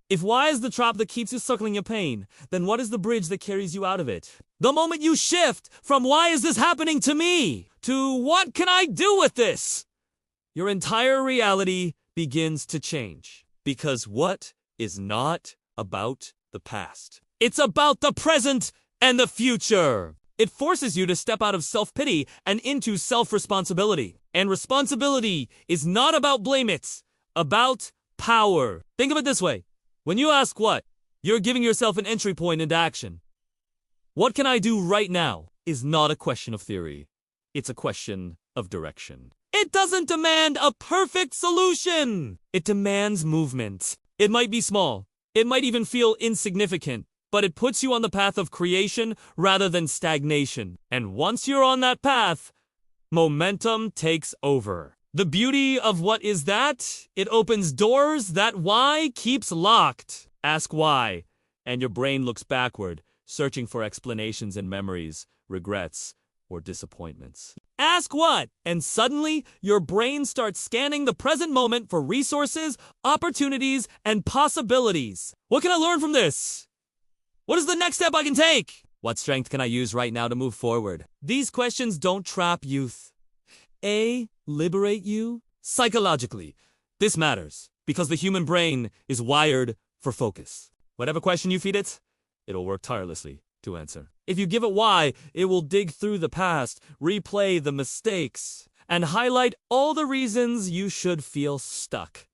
If why is the trap that keeps you suckling your pain, then what is the bridge that carries you out of it? The moment you shift from why is this happening to me to what can I do with this, your entire reality begins to change. Because what is not about the past. It's about the present and the future. It forces you to step out of self-pity and into self-responsibility. And responsibility is not about blame, it's about power. Think of it this way. When you ask what, you're giving yourself an entry point into action. What can I do right now is not a question of theory. It's a question of direction. It doesn't demand a perfect solution. It demands movement. It might be small. It might even feel insignificant, but it puts you on the path of creation rather than stagnation. And once you're on that path, momentum takes over. The beauty of what is that? It opens doors that why keeps locked. Ask why, and your brain looks backward, searching for explanations in memories, regrets, or disappointments. Ask what, and suddenly your brain starts scanning the present moment for resources, opportunities, and possibilities. What can I learn from this? What is the next step I can take? What strength can I use right now to move forward? These questions don't trap youth. They liberate you psychologically. This matters because the human brain is wired for focus. Whatever question you feed it, it'll work tirelessly to answer. If you give it why, it will dig through the past, replay the mistakes, and highlight all the reasons you should feel stuck.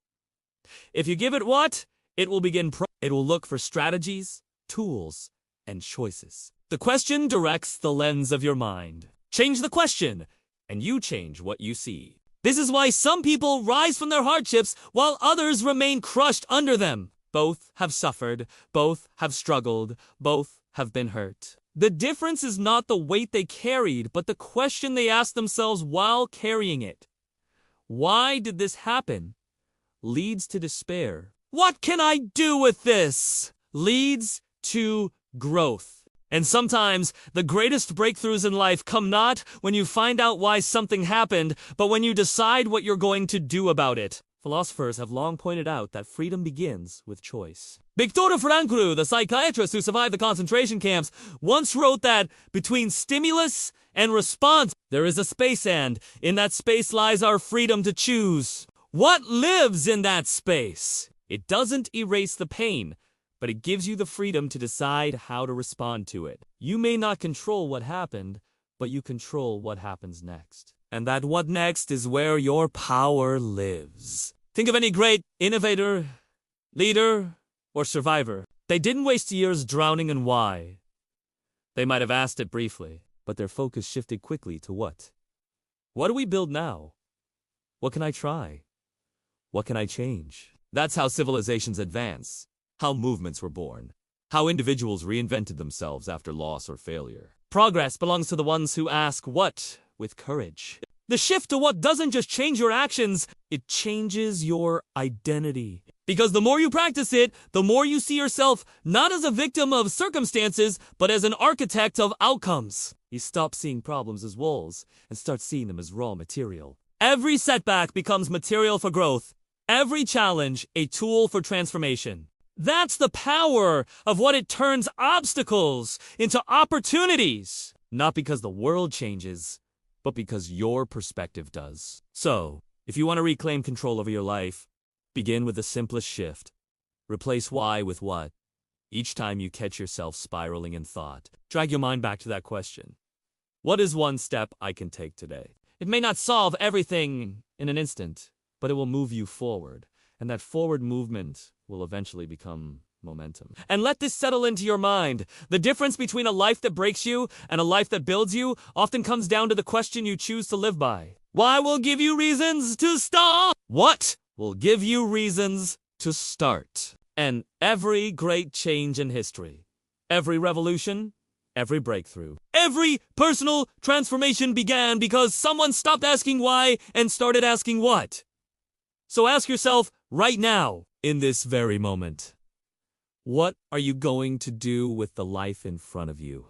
If you give it what, it will it will look for strategies, tools, and choices. The question directs the lens of your mind. Change the question, and you change what you see. This is why some people rise from their hardships while others remain crushed under them. Both have suffered, both have struggled, both have been hurt. The difference is not the weight they carried, but the question they asked themselves while carrying it. Why did this happen? Leads to despair. What can I do with this? Leads to growth. And sometimes the greatest breakthroughs in life come not when you find out why something happened, but when you decide what you're going to do about it. Philosophers have long pointed out that freedom begins with choice. Viktor Frankl, the psychiatrist who survived the concentration camps, once wrote that between stimulus and response, there is a space, and in that space lies our freedom to choose. What lives in that space? It doesn't erase the pain, but it gives you the freedom to decide how to respond to it. You may not control what happened, but you control what happens next. And that what next is where your power lives. Think of any great innovator, leader, or survivor. They didn't waste years drowning in why. They might have asked it briefly, but their focus shifted quickly to what? What do we build now? What can I try? What can I change? That's how civilizations advance, how movements were born, how individuals reinvented themselves after loss or failure. Progress belongs to the ones who ask what with courage. The shift to what doesn't just change your actions, it changes your identity. Because the more you practice it, the more you see yourself not as a victim of circumstances, but as an architect of outcomes. You stop seeing problems as walls and start seeing them as raw material. Every setback becomes material for growth. Every challenge, a tool for transformation. That's the power of what it turns obstacles into opportunities. Not because the world changes, but because your perspective does. So, if you want to reclaim control over your life, begin with the simplest shift. Replace why with what. Each time you catch yourself spiraling in thought, drag your mind back to that question. What is one step I can take today? It may not solve everything in an instant, but it will move you forward. And that forward movement will eventually become momentum. And let this settle into your mind. The difference between a life that breaks you and a life that builds you often comes down to the question you choose to live by. Why will give you reasons to stop? What will give you reasons to start? And every great change in history, every revolution, every breakthrough, every personal transformation began because someone stopped asking why and started asking what. So ask yourself right now, in this very moment, what are you going to do with the life in front of you?